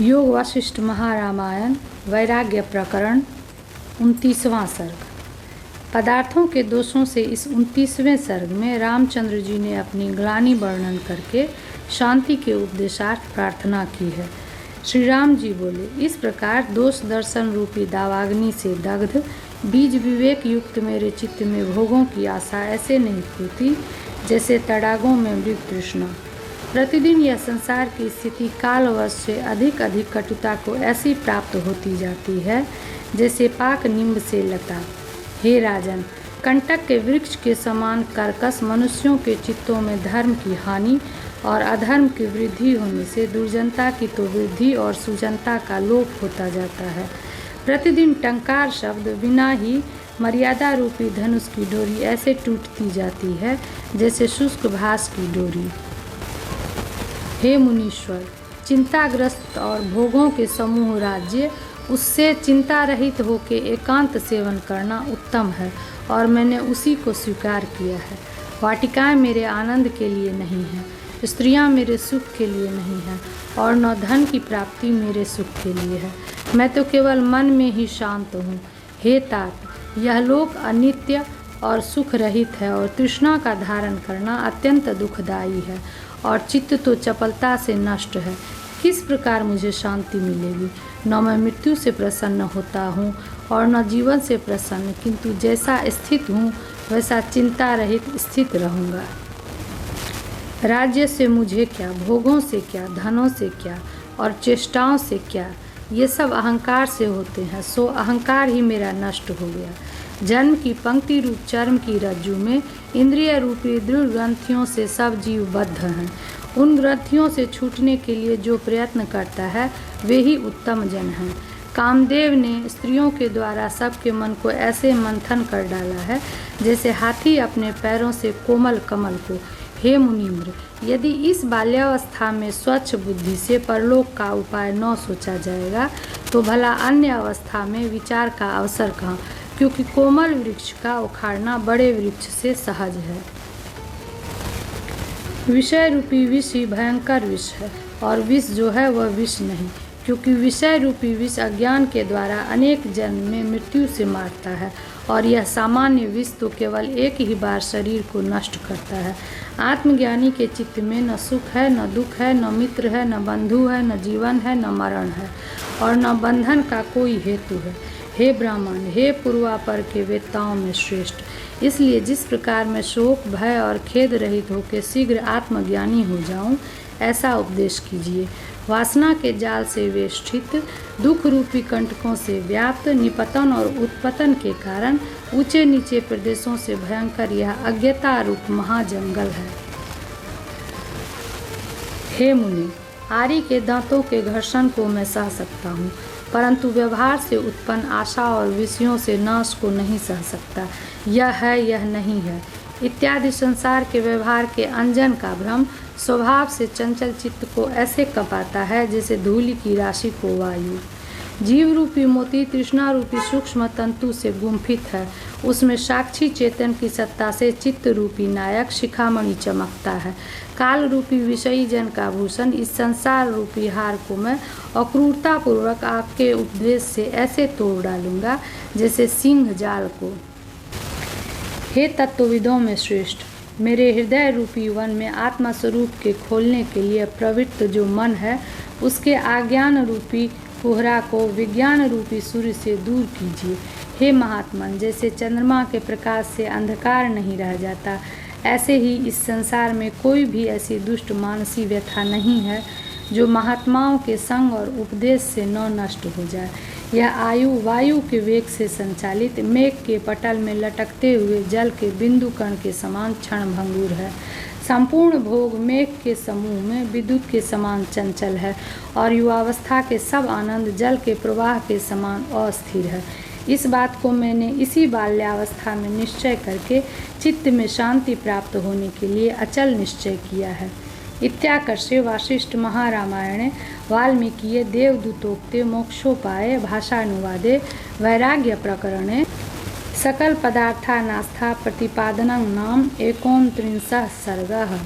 योग वासिष्ठ महारामायण वैराग्य प्रकरण 29वां सर्ग। पदार्थों के दोषों से इस 29वें सर्ग में रामचंद्र जी ने अपनी ग्लानि वर्णन करके शांति के उपदेशार्थ प्रार्थना की है। श्री राम जी बोले, इस प्रकार दोष दर्शन रूपी दावाग्नि से दग्ध बीज विवेक युक्त मेरे चित्त में भोगों की आशा ऐसे नहीं होती जैसे तड़ागों में मृग तृष्णा। प्रतिदिन यह संसार की स्थिति कालवश से अधिक अधिक कटुता को ऐसी प्राप्त होती जाती है जैसे पाक निम्ब से लता। हे राजन, कंटक के वृक्ष के समान कर्कश मनुष्यों के चित्तों में धर्म की हानि और अधर्म की वृद्धि होने से दुर्जनता की तो वृद्धि और सुजनता का लोप होता जाता है। प्रतिदिन टंकार शब्द बिना ही मर्यादा रूपी धनुष की डोरी ऐसे टूटती जाती है जैसे शुष्क घास की डोरी। हे मुनीश्वर, चिंताग्रस्त और भोगों के समूह राज्य उससे चिंता रहित होकर एकांत सेवन करना उत्तम है और मैंने उसी को स्वीकार किया है। वाटिकाएं मेरे आनंद के लिए नहीं हैं, स्त्रियां मेरे सुख के लिए नहीं हैं और न धन की प्राप्ति मेरे सुख के लिए है। मैं तो केवल मन में ही शांत हूँ। हे तात, यह लोक अनित्य और सुख रहित है और तृष्णा का धारण करना अत्यंत दुखदायी है और चित्त तो चपलता से नष्ट है। किस प्रकार मुझे शांति मिलेगी? न मैं मृत्यु से प्रसन्न होता हूँ और न जीवन से प्रसन्न, किंतु जैसा स्थित हूँ वैसा चिंता रहित स्थित रहूँगा। राज्य से मुझे क्या, भोगों से क्या, धनों से क्या और चेष्टाओं से क्या? ये सब अहंकार से होते हैं, सो अहंकार ही मेरा नष्ट हो गया। जन्म की पंक्ति रूप चर्म की रज्जु में इंद्रिय रूपी दृढ़ ग्रंथियों से सब जीव बद्ध हैं। उन ग्रंथियों से छूटने के लिए जो प्रयत्न करता है वे ही उत्तम जन हैं। कामदेव ने स्त्रियों के द्वारा सबके मन को ऐसे मंथन कर डाला है जैसे हाथी अपने पैरों से कोमल कमल को। हे मुनीन्द्र, यदि इस बाल्यावस्था में स्वच्छ बुद्धि से परलोक का उपाय न सोचा जाएगा तो भला अन्य अवस्था में विचार का अवसर कहाँ, क्योंकि कोमल वृक्ष का उखाड़ना बड़े वृक्ष से सहज है। विषय रूपी विष ही भयंकर विष है और विष जो है वह विष नहीं, क्योंकि विषय रूपी विष अज्ञान के द्वारा अनेक जन्म में मृत्यु से मारता है और यह सामान्य विष तो केवल एक ही बार शरीर को नष्ट करता है। आत्मज्ञानी के चित्त में न सुख है, न दुख है, न मित्र है, न बंधु है, न जीवन है, न मरण है और न बंधन का कोई हेतु है। हे ब्राह्मण, हे पूर्वापर के वेत्ताओं में श्रेष्ठ, इसलिए जिस प्रकार मैं शोक भय और खेद रहित होकर शीघ्र आत्मज्ञानी हो जाऊं, ऐसा उपदेश कीजिए। वासना के जाल से वेष्टित दुख रूपी कंटकों से व्याप्त निपतन और उत्पतन के कारण ऊंचे नीचे प्रदेशों से भयंकर यह अज्ञता रूप महाजंगल है। हे मुनि, आरी के दांतों के घर्षण को मैं सह सकता हूँ, परंतु व्यवहार से उत्पन्न आशा और विषयों से नाश को नहीं सह सकता। यह है, यह नहीं है इत्यादि संसार के व्यवहार के अंजन का भ्रम स्वभाव से चंचल चित्त को ऐसे कपाता है जैसे धूलि की राशि को वायु। जीव रूपी मोती तृष्णा रूपी सूक्ष्म तंतु से गुंफित है, उसमें साक्षी चेतन की सत्ता से चित्त रूपी नायक शिखामणि चमकता है। काल रूपी विषयी जन का भूषण इस संसार रूपी हार को मैं अक्रूरता पूर्वक आपके उपदेश से ऐसे तोड़ डालूंगा जैसे सिंह जाल को। हे तत्वविदों में श्रेष्ठ, मेरे हृदय रूपी वन में आत्मा स्वरूप के खोलने के लिए प्रवृत्त जो मन है उसके अज्ञान रूपी कोहरा को विज्ञान रूपी सूर्य से दूर कीजिए। हे महात्मन, जैसे चंद्रमा के प्रकाश से अंधकार नहीं रह जाता, ऐसे ही इस संसार में कोई भी ऐसी दुष्ट मानसी व्यथा नहीं है जो महात्माओं के संग और उपदेश से न नष्ट हो जाए। यह आयु वायु के वेग से संचालित मेघ के पटल में लटकते हुए जल के बिंदु कण के समान क्षण भंगुर है। संपूर्ण भोग मेघ के समूह में विद्युत के समान चंचल है और युवावस्था के सब आनंद जल के प्रवाह के समान अस्थिर है। इस बात को मैंने इसी बाल्यावस्था में निश्चय करके चित्त में शांति प्राप्त होने के लिए अचल निश्चय किया है। इत्याकर्षे वासिष्ठ महारामायणे वाल्मीकिये देवदूतोक्ते मोक्षोपाये भाषानुवादे वैराग्य प्रकरणे सकल पदार्थानास्था प्रतिपादनं नाम 29 सर्गः।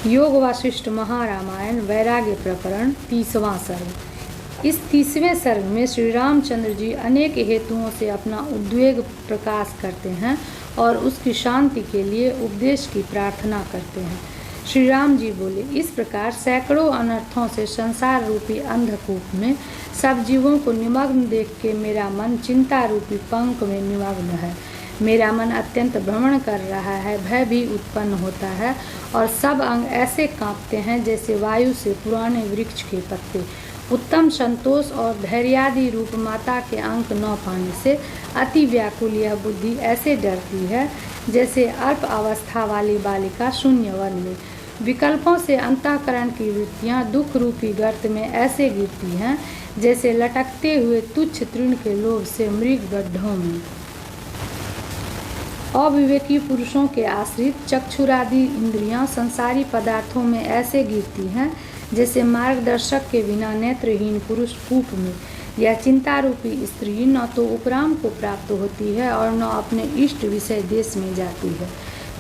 योग वासिष्ठ महारामायण वैराग्य प्रकरण 30वां सर्ग। इस 30वें सर्ग में श्री रामचंद्र जी अनेक हेतुओं से अपना उद्वेग प्रकाश करते हैं और उसकी शांति के लिए उपदेश की प्रार्थना करते हैं। श्री राम जी बोले, इस प्रकार सैकड़ों अनर्थों से संसार रूपी अंधकूप में सब जीवों को निमग्न देख के मेरा मन चिंता रूपी पंख में निमग्न है। मेरा मन अत्यंत भ्रमण कर रहा है, भय भी उत्पन्न होता है और सब अंग ऐसे कांपते हैं जैसे वायु से पुराने वृक्ष के पत्ते। उत्तम संतोष और धैर्यादि रूप माता के अंक न पाने से अति व्याकुल यह बुद्धि ऐसे डरती है जैसे अल्प अवस्था वाली बालिका शून्य वन में। विकल्पों से अंतःकरण की वृत्तियाँ दुख रूपी गर्त में ऐसे गिरती हैं जैसे लटकते हुए तुच्छ तृण के लोभ से मृग गड्ढों में। अविवेकी पुरुषों के आश्रित चक्षुरादि इंद्रियां संसारी पदार्थों में ऐसे गिरती हैं जैसे मार्गदर्शक के बिना नेत्रहीन पुरुष कूप में। यह चिंता रूपी स्त्री न तो उपराम को प्राप्त होती है और न अपने इष्ट विषय देश में जाती है,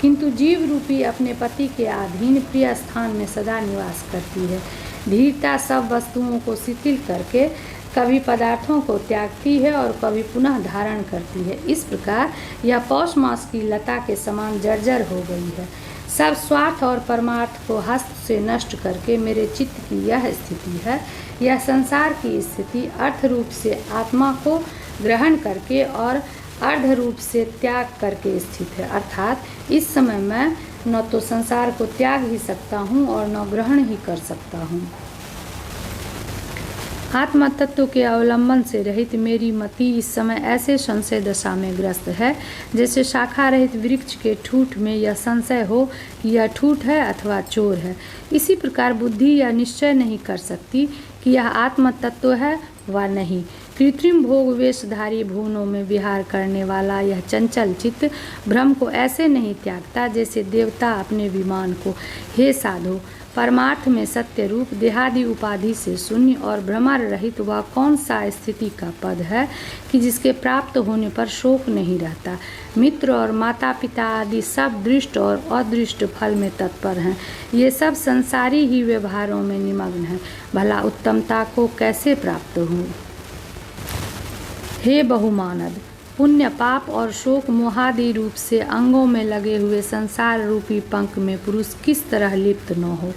किंतु जीव रूपी अपने पति के अधीन प्रिय स्थान में सदा निवास करती है। धीरता सब वस्तुओं को शिथिल करके कभी पदार्थों को त्यागती है और कभी पुनः धारण करती है। इस प्रकार यह पौष मास की लता के समान जर्जर हो गई है। सब स्वार्थ और परमार्थ को हस्त से नष्ट करके मेरे चित्त की यह स्थिति है। यह संसार की स्थिति अर्थ रूप से आत्मा को ग्रहण करके और अर्ध रूप से त्याग करके स्थित है। अर्थात इस समय मैं न तो संसार को त्याग ही सकता हूँ और न ग्रहण ही कर सकता हूँ। आत्म तत्व के अवलंबन से रहित मेरी मति इस समय ऐसे संशय दशा में ग्रस्त है जैसे शाखा रहित वृक्ष के ठूठ में यह संशय हो कि यह ठूठ है अथवा चोर है। इसी प्रकार बुद्धि यह निश्चय नहीं कर सकती कि यह आत्म तत्व है व नहीं। कृत्रिम भोग वेशधारी भुवनों में विहार करने वाला यह चंचल चित्त भ्रम को ऐसे नहीं त्यागता जैसे देवता अपने विमान को। हे साधो, परमार्थ में सत्य रूप देहादि उपाधि से शून्य और भ्रमर रहित वह कौन सा स्थिति का पद है कि जिसके प्राप्त होने पर शोक नहीं रहता। मित्र और माता पिता आदि सब दृष्ट और अदृष्ट फल में तत्पर हैं। ये सब संसारी ही व्यवहारों में निमग्न हैं। भला उत्तमता को कैसे प्राप्त हो? हे बहुमानद, पुण्य पाप और शोक मोहादि रूप से अंगों में लगे हुए संसार रूपी पंख में पुरुष किस तरह लिप्त न हो।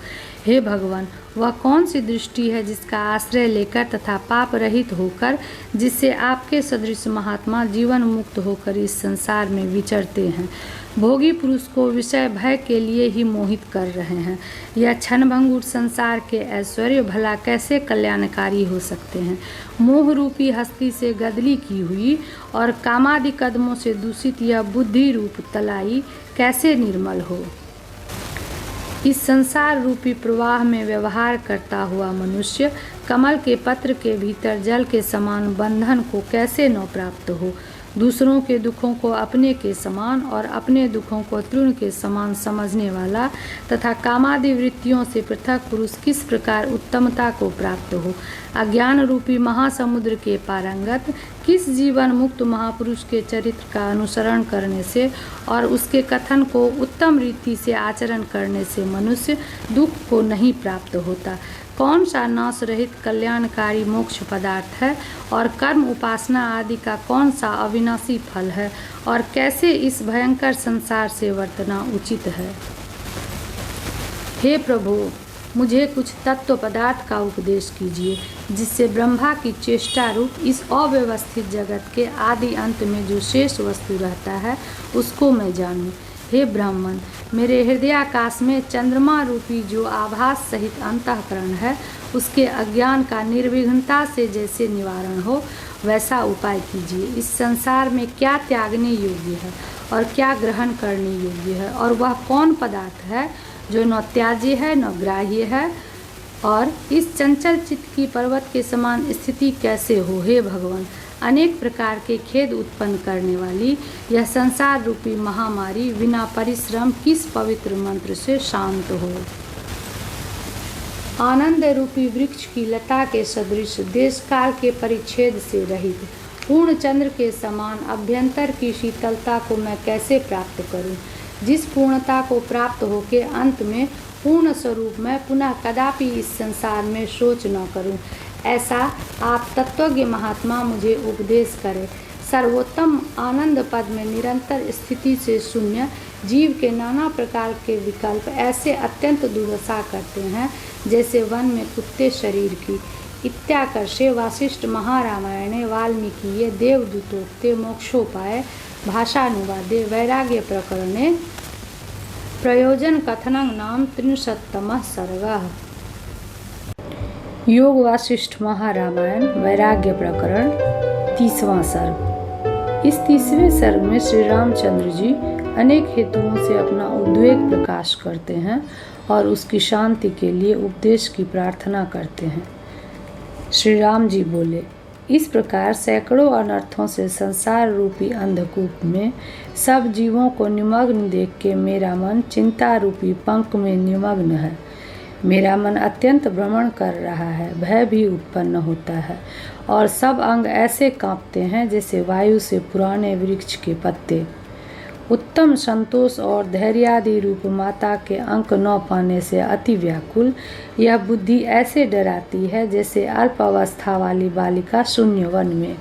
हे भगवान, वह कौन सी दृष्टि है जिसका आश्रय लेकर तथा पाप रहित होकर जिससे आपके सदृश महात्मा जीवन मुक्त होकर इस संसार में विचरते हैं। भोगी पुरुष को विषय भय के लिए ही मोहित कर रहे हैं। यह क्षणभंगुर संसार के ऐश्वर्य भला कैसे कल्याणकारी हो सकते हैं। मोह रूपी हस्ती से गदली की हुई और कामादि कदमों से दूषित यह बुद्धि रूप तलाई कैसे निर्मल हो। इस संसार रूपी प्रवाह में व्यवहार करता हुआ मनुष्य कमल के पत्र के भीतर जल के समान बंधन को कैसे न प्राप्त हो। दूसरों के दुखों को अपने के समान और अपने दुखों को तृण के समान समझने वाला तथा कामादि वृत्तियों से पृथक पुरुष किस प्रकार उत्तमता को प्राप्त हो। अज्ञान रूपी महासमुद्र के पारंगत किस जीवन मुक्त महापुरुष के चरित्र का अनुसरण करने से और उसके कथन को उत्तम रीति से आचरण करने से मनुष्य दुख को नहीं प्राप्त होता। कौन सा नाश रहित कल्याणकारी मोक्ष पदार्थ है और कर्म उपासना आदि का कौन सा अविनाशी फल है और कैसे इस भयंकर संसार से वर्तना उचित है। हे प्रभु, मुझे कुछ तत्व पदार्थ का उपदेश कीजिए जिससे ब्रह्मा की चेष्टा रूप इस अव्यवस्थित जगत के आदि अंत में जो शेष वस्तु रहता है उसको मैं जानूं। हे ब्राह्मण, मेरे हृदयाकाश में चंद्रमा रूपी जो आभास सहित अंतःकरण है उसके अज्ञान का निर्विघ्नता से जैसे निवारण हो वैसा उपाय कीजिए। इस संसार में क्या त्यागने योग्य है और क्या ग्रहण करने योग्य है और वह कौन पदार्थ है जो न त्याज्य है न ग्राह्य है और इस चंचल चित्त की पर्वत के समान स्थिति कैसे हो। हे भगवान, अनेक प्रकार के खेद उत्पन्न करने वाली यह संसार रूपी महामारी बिना परिश्रम किस पवित्र मंत्र से शांत हो। आनंद रूपी वृक्ष की लता के सदृश देश काल के परिच्छेद से रहित पूर्ण चंद्र के समान अभ्यंतर की शीतलता को मैं कैसे प्राप्त करूं, जिस पूर्णता को प्राप्त होकर अंत में पूर्ण स्वरूप मैं पुनः कदापि इस संसार में शोच न करूं, ऐसा आप तत्वज्ञ महात्मा मुझे उपदेश करें। सर्वोत्तम आनंद पद में निरंतर स्थिति से शून्य जीव के नाना प्रकार के विकल्प ऐसे अत्यंत दुर्दशा करते हैं जैसे वन में कुत्ते शरीर की। इत्याकर्षे वासिष्ठ महारामायणे वाल्मीकिये देवदूतोक्ते मोक्षोपाय भाषानुवादे वैराग्य प्रकरणे प्रयोजन कथनं नाम 63 सर्गः। योग वासिष्ठ महारामायण वैराग्य प्रकरण 30वां सर्ग। इस 30वें सर्ग में श्री रामचंद्र जी अनेक हेतुओं से अपना उद्वेग प्रकाश करते हैं और उसकी शांति के लिए उपदेश की प्रार्थना करते हैं। श्री राम जी बोले, इस प्रकार सैकड़ों अनर्थों से संसार रूपी अंधकूप में सब जीवों को निमग्न देख के मेरा मन चिंता रूपी पंख में निमग्न है। मेरा मन अत्यंत भ्रमण कर रहा है, भय भी उत्पन्न होता है और सब अंग ऐसे कांपते हैं जैसे वायु से पुराने वृक्ष के पत्ते। उत्तम संतोष और धैर्यादि रूप माता के अंक न पाने से अति व्याकुल यह बुद्धि ऐसे डराती है जैसे अल्प अवस्था वाली बालिका शून्य वन में।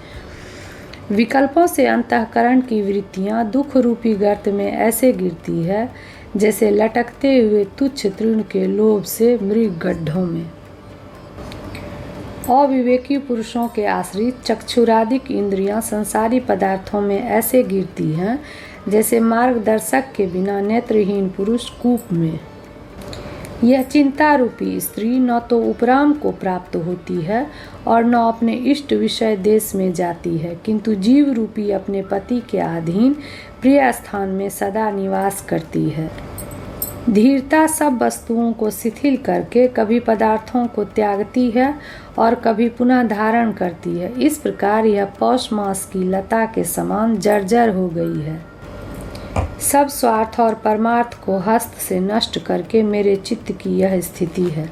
विकल्पों से अंतःकरण की वृत्तियां दुख रूपी गर्त में ऐसे गिरती है जैसे लटकते हुए तुच्छ तृण के लोभ से मृग गड्ढों में। अविवेकी पुरुषों के आश्रित चक्षुरादिक इंद्रियां संसारी पदार्थों में ऐसे गिरती हैं जैसे मार्गदर्शक के बिना नेत्रहीन पुरुष कूप में। यह चिंता रूपी स्त्री न तो उपराम को प्राप्त होती है और न अपने इष्ट विषय देश में जाती है, किंतु जीव रूपी अपने पति के अधीन प्रिय स्थान में सदा निवास करती है। धीरता सब वस्तुओं को शिथिल करके कभी पदार्थों को त्यागती है और कभी पुनः धारण करती है। इस प्रकार यह पौष मास की लता के समान जर्जर हो गई है। सब स्वार्थ और परमार्थ को हस्त से नष्ट करके मेरे चित्त की यह स्थिति है।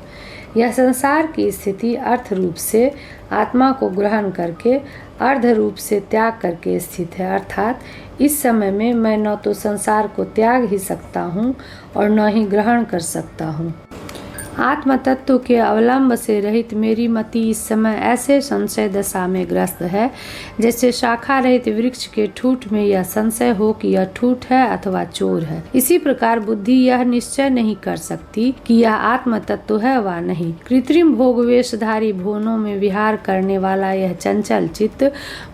यह संसार की स्थिति अर्थ रूप से आत्मा को ग्रहण करके अर्ध रूप से त्याग करके स्थित है। अर्थात इस समय में मैं न तो संसार को त्याग ही सकता हूँ और न ही ग्रहण कर सकता हूँ। आत्म तत्व के अवलंब से रहित मेरी मति इस समय ऐसे संशय दशा में ग्रस्त है जैसे शाखा रहित वृक्ष के ठूठ में यह संशय हो कि यह ठूठ है अथवा चोर है। इसी प्रकार बुद्धि यह निश्चय नहीं कर सकती कि यह आत्म तत्व है व नहीं। कृत्रिम भोग वेशधारी भुवनों में विहार करने वाला यह चंचल चित्त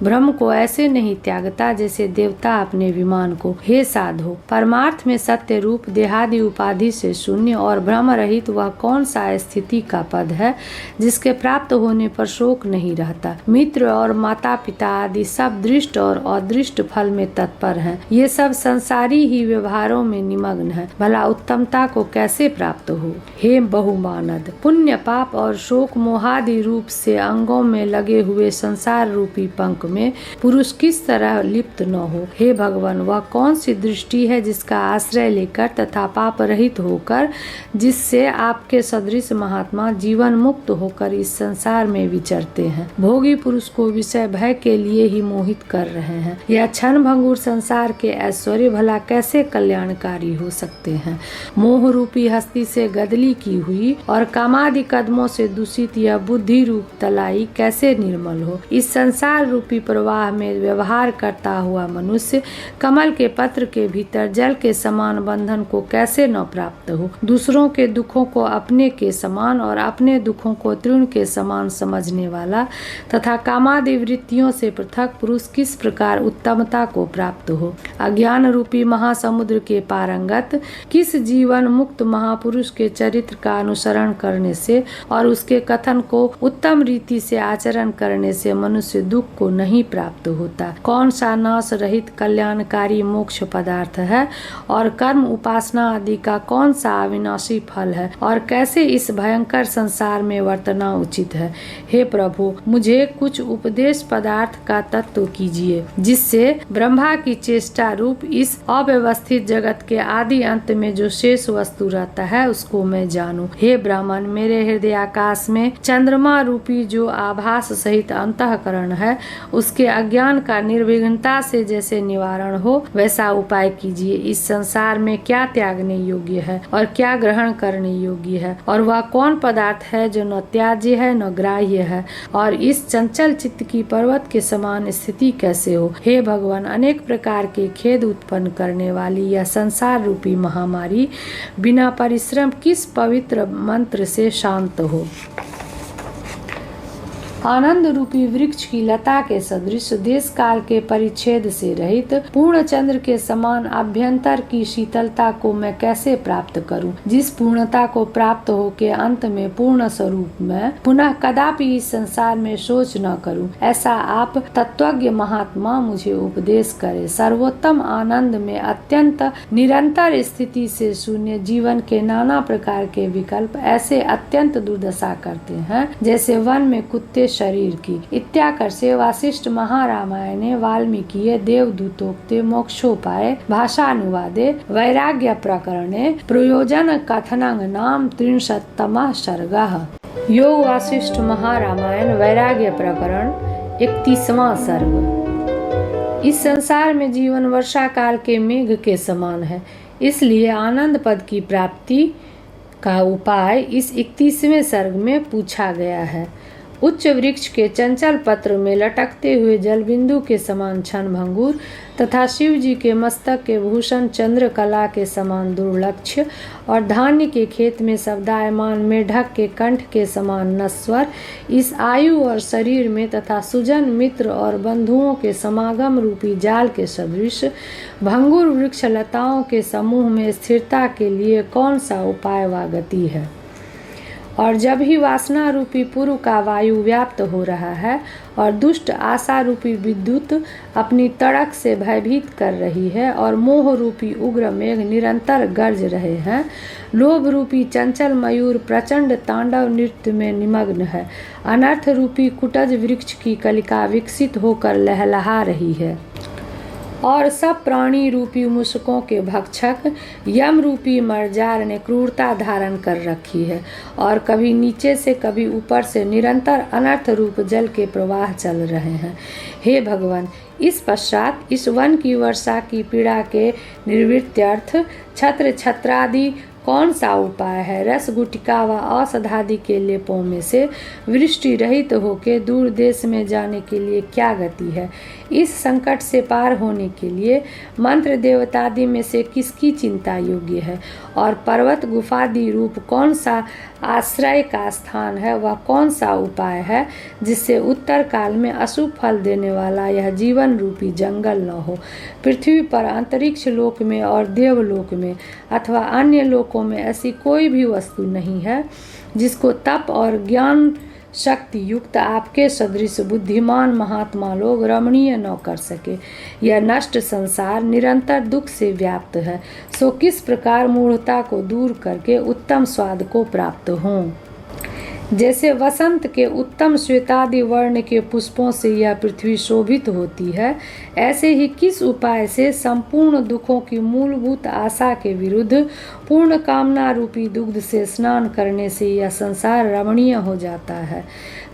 भ्रम को ऐसे नहीं त्यागता जैसे देवता अपने विमान को। हे साधो, परमार्थ में सत्य रूप देहादि उपाधि से शून्य और भ्रम रहित वह कौन सा स्थिति का पद है जिसके प्राप्त होने पर शोक नहीं रहता। मित्र और माता पिता आदि सब दृष्ट और अदृष्ट फल में तत्पर हैं। ये सब संसारी ही व्यवहारों में निमग्न है। भला उत्तमता को कैसे प्राप्त हो? हे बहुमानद, पुण्य पाप और शोक मोहादि रूप से अंगों में लगे हुए संसार रूपी पंख में पुरुष किस तरह लिप्त न हो? हे भगवान, वह कौन सी दृष्टि है जिसका आश्रय लेकर तथा पाप रहित होकर जिससे आपके सदृश महात्मा जीवन मुक्त होकर इस संसार में विचरते हैं? भोगी पुरुष को विषय भय के लिए ही मोहित कर रहे हैं। यह क्षण भंगुर संसार के ऐश्वर्य भला कैसे कल्याणकारी हो सकते हैं? मोह रूपी हस्ती से गदली की हुई और कामादि कदमों से दूषित यह बुद्धि रूप तलाई कैसे निर्मल हो? इस संसार रूपी प्रवाह में व्यवहार करता हुआ मनुष्य कमल के पत्र के भीतर जल के समान बंधन को कैसे न प्राप्त हो? दूसरों के दुखों को अपने के समान और अपने दुखों को तृण के समान समझने वाला तथा कामादि वृत्तियों से पृथक पुरुष किस प्रकार उत्तमता को प्राप्त हो? अज्ञान रूपी महासमुद्र के पारंगत किस जीवन मुक्त महापुरुष के चरित्र का अनुसरण करने से और उसके कथन को उत्तम रीति से आचरण करने से मनुष्य दुख को नहीं प्राप्त होता? कौन सा नाश रहित कल्याणकारी मोक्ष पदार्थ है और कर्म उपासना आदि का कौन सा अविनाशी फल है और कैसे कैसे इस भयंकर संसार में वर्तना उचित है। हे प्रभु, मुझे कुछ उपदेश पदार्थ का तत्व कीजिए, जिससे ब्रह्मा की चेष्टा रूप इस अव्यवस्थित जगत के आदि अंत में जो शेष वस्तु रहता है उसको मैं जानूं। हे ब्राह्मण, मेरे हृदय आकाश में चंद्रमा रूपी जो आभास सहित अंतःकरण है, उसके अज्ञान का निर्विघ्नता से जैसे निवारण हो वैसा उपाय कीजिए। इस संसार में क्या त्यागने योग्य है और क्या ग्रहण करने योग्य है, और वह कौन पदार्थ है जो न त्याज्य है न ग्राह्य है, और इस चंचल चित्त की पर्वत के समान स्थिति कैसे हो। हे भगवान, अनेक प्रकार के खेद उत्पन्न करने वाली यह संसार रूपी महामारी बिना परिश्रम किस पवित्र मंत्र से शांत हो। आनंद रूपी वृक्ष की लता के सदृश देश काल के परिच्छेद से रहित पूर्ण चंद्र के समान अभ्यंतर की शीतलता को मैं कैसे प्राप्त करूं, जिस पूर्णता को प्राप्त होके अंत में पूर्ण स्वरूप में पुनः कदापि इस संसार में सोच न करूं, ऐसा आप तत्वज्ञ महात्मा मुझे उपदेश करे। सर्वोत्तम आनंद में अत्यंत निरंतर स्थिति से शून्य जीवन के नाना प्रकार के विकल्प ऐसे अत्यंत दुर्दशा करते हैं, जैसे वन में कुत्ते शरीर की। इत्याकर से वासिष्ठ महारामायणे वाल्मीकिये देवदूतोक्ते मोक्षोपाय भाषानुवादे वैराग्य प्रकरणे प्रयोजन कथनं नाम 33तमः सर्गः। योग वासिष्ठ महारामायण वैराग्य प्रकरण 31वां सर्ग। इस संसार में जीवन वर्षा काल के मेघ के समान है, इसलिए आनंद पद की प्राप्ति का उपाय इस 31वें सर्ग में पूछा गया है। उच्च वृक्ष के चंचल पत्र में लटकते हुए जलबिंदु के समान क्षणभंगुर तथा शिव जी के मस्तक के भूषण चंद्रकला के समान दुर्लक्ष्य और धान्य के खेत में शब्दायमान मेढक के कंठ के समान नश्वर इस आयु और शरीर में तथा सुजन मित्र और बंधुओं के समागम रूपी जाल के सदृश भंगुर वृक्ष लताओं के समूह में स्थिरता के लिए कौन सा उपाय व गति है। और जब ही वासना रूपी पूर्व का वायु व्याप्त हो रहा है और दुष्ट आशा रूपी विद्युत अपनी तड़क से भयभीत कर रही है और मोह रूपी उग्र मेघ निरंतर गरज रहे हैं, लोभ रूपी चंचल मयूर प्रचंड तांडव नृत्य में निमग्न है, अनर्थ रूपी कुटज वृक्ष की कलिका विकसित होकर लहलहा रही है और सब प्राणी रूपी मूषकों के भक्षक यम रूपी मरजार ने क्रूरता धारण कर रखी है और कभी नीचे से कभी ऊपर से निरंतर अनर्थ रूप जल के प्रवाह चल रहे हैं। हे भगवान, इस पश्चात इस वन की वर्षा की पीड़ा के निवृत्त्यर्थ छत्र छत्रादि कौन सा उपाय है। रस गुटिका व औषधादि के लेपों में से वृष्टि रहित होकर दूर देश में जाने के लिए क्या गति है। इस संकट से पार होने के लिए मंत्र देवतादि में से किसकी चिंता योग्य है और पर्वत गुफादि रूप कौन सा आश्रय का स्थान है, वह कौन सा उपाय है जिससे उत्तर काल में अशुभ फल देने वाला यह जीवन रूपी जंगल न हो। पृथ्वी पर अंतरिक्ष लोक में और देवलोक में अथवा अन्य लोकों में ऐसी कोई भी वस्तु नहीं है जिसको तप और ज्ञान शक्ति युक्त आपके सदृश बुद्धिमान महात्मा लोग रमणीय न कर सके। यह नष्ट संसार निरंतर दुख से व्याप्त है, सो किस प्रकार मूढ़ता को दूर करके उत्तम स्वाद को प्राप्त हों। जैसे वसंत के उत्तम श्वेतादि वर्ण के पुष्पों से यह पृथ्वी शोभित होती है, ऐसे ही किस उपाय से संपूर्ण दुखों की मूलभूत आशा के विरुद्ध पूर्ण कामना रूपी दुग्ध से स्नान करने से यह संसार रमणीय हो जाता है।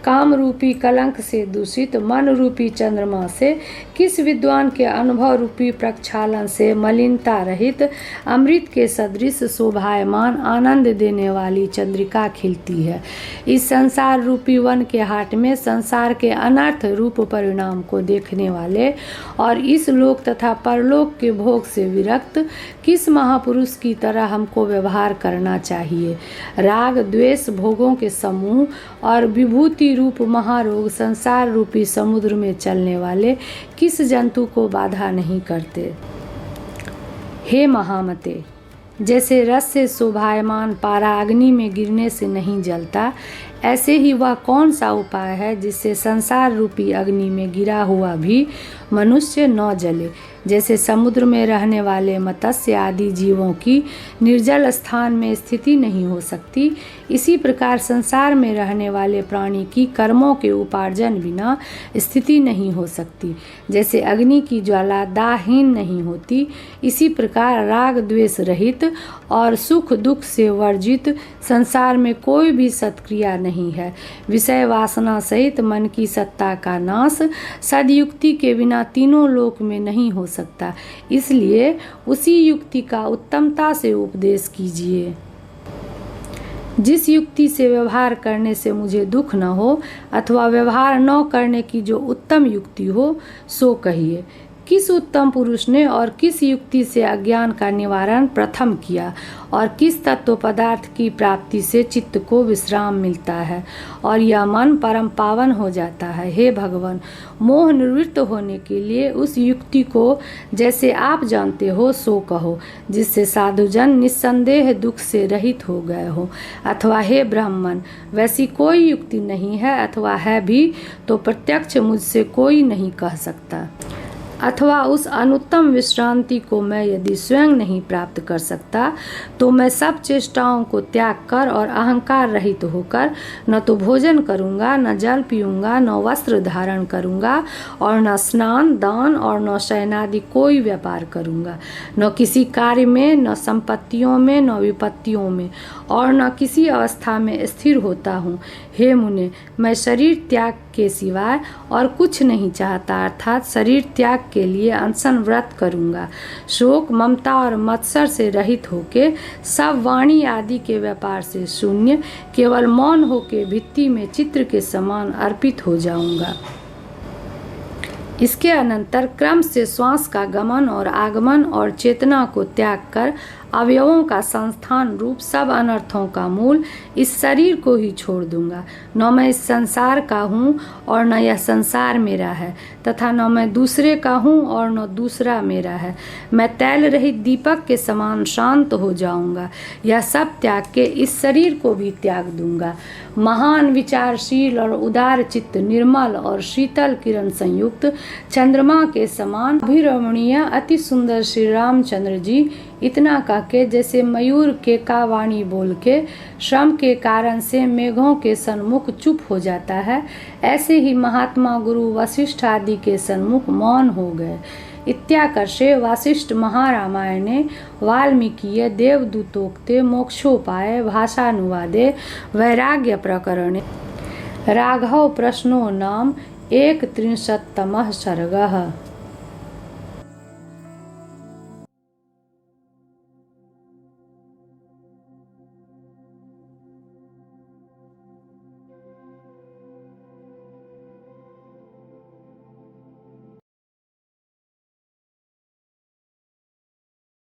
काम रूपी कलंक से दूषित मन रूपी चंद्रमा से किस विद्वान के अनुभव रूपी प्रक्षालन से मलिनता रहित अमृत के सदृश शोभायमान आनंद देने वाली चंद्रिका खिलती है। इस संसार रूपी वन के हाट में संसार के अनर्थ रूप परिणाम को देखने वाले और इस लोक तथा परलोक के भोग से विरक्त किस महापुरुष की तरह हमको व्यवहार करना चाहिए। राग द्वेष भोगों के समूह और विभूति रूप महारोग संसार रूपी समुद्र में चलने वाले किस जंतु को बाधा नहीं करते। हे महामते, जैसे रस से शोभायमान पारा अग्नि में गिरने से नहीं जलता, ऐसे ही वह कौन सा उपाय है जिससे संसार रूपी अग्नि में गिरा हुआ भी मनुष्य न जले। जैसे समुद्र में रहने वाले मत्स्य आदि जीवों की निर्जल स्थान में स्थिति नहीं हो सकती, इसी प्रकार संसार में रहने वाले प्राणी की कर्मों के उपार्जन बिना स्थिति नहीं हो सकती। जैसे अग्नि की ज्वाला दाहहीन नहीं होती, इसी प्रकार राग द्वेष रहित और सुख दुख से वर्जित संसार में कोई भी सत्क्रिया नहीं है। विषय वासना सहित मन की सत्ता का नाश सदयुक्ति के बिना तीनों लोक में नहीं हो सकता। इसलिए उसी युक्ति का उत्तमता से उपदेश कीजिए। जिस युक्ति से व्यवहार करने से मुझे दुख न हो अथवा व्यवहार न करने की जो उत्तम युक्ति हो सो कहिए। किस उत्तम पुरुष ने और किस युक्ति से अज्ञान का निवारण प्रथम किया और किस तत्व पदार्थ की प्राप्ति से चित्त को विश्राम मिलता है और यह मन परम पावन हो जाता है। हे भगवान, मोह निवृत्त होने के लिए उस युक्ति को जैसे आप जानते हो सो कहो, जिससे साधुजन निस्संदेह दुख से रहित हो गए हो। अथवा हे ब्राह्मण, वैसी कोई युक्ति नहीं है, अथवा है भी तो प्रत्यक्ष मुझसे कोई नहीं कह सकता। अथवा उस अनुत्तम विश्रांति को मैं यदि स्वयं नहीं प्राप्त कर सकता तो मैं सब चेष्टाओं को त्याग कर और अहंकार रहित होकर न तो भोजन करूंगा, न जल पीऊंगा, न वस्त्र धारण करूंगा और न स्नान दान और न शयनादि कोई व्यापार करूंगा, न किसी कार्य में, न संपत्तियों में, न विपत्तियों में और न किसी अवस्था में स्थिर होता हूँ। हे मुने, मैं शरीर त्याग के सिवाय और कुछ नहीं चाहता, अर्थात शरीर त्याग के लिए अनशन व्रत करूंगा। शोक ममता और मत्सर से रहित होके सब वाणी आदि के व्यापार से शून्य केवल मौन होके भित्ति में चित्र के समान अर्पित हो जाऊंगा। इसके अनंतर क्रम से श्वास का गमन और आगमन और चेतना को त्याग कर अवयवों का संस्थान रूप सब अनर्थों का मूल इस शरीर को ही छोड़ दूंगा। न मैं इस संसार का हूँ और न यह संसार मेरा है, तथा न मैं दूसरे का हूँ और न दूसरा मेरा है। मैं तैल रहित दीपक के समान शांत हो जाऊंगा। यह सब त्याग के इस शरीर को भी त्याग दूंगा। महान विचारशील और उदार चित्त, निर्मल और शीतल किरण संयुक्त चंद्रमा के समान अभिरमणीय अति सुंदर श्री रामचंद्र जी इतना कहके जैसे मयूर के का वाणी बोल के श्रम के कारण से मेघों के सन्मुख चुप हो जाता है, ऐसे ही महात्मा गुरु वशिष्ठ आदि के सन्मुख मौन हो गए। इत्याकर्षे वासिष्ठ महारामायणे वाल्मीकीय देवदूतोक्ते मोक्षोपाय भाषानुवादे वैराग्य प्रकरणे राघव प्रश्नो नाम 31तमः सर्गः।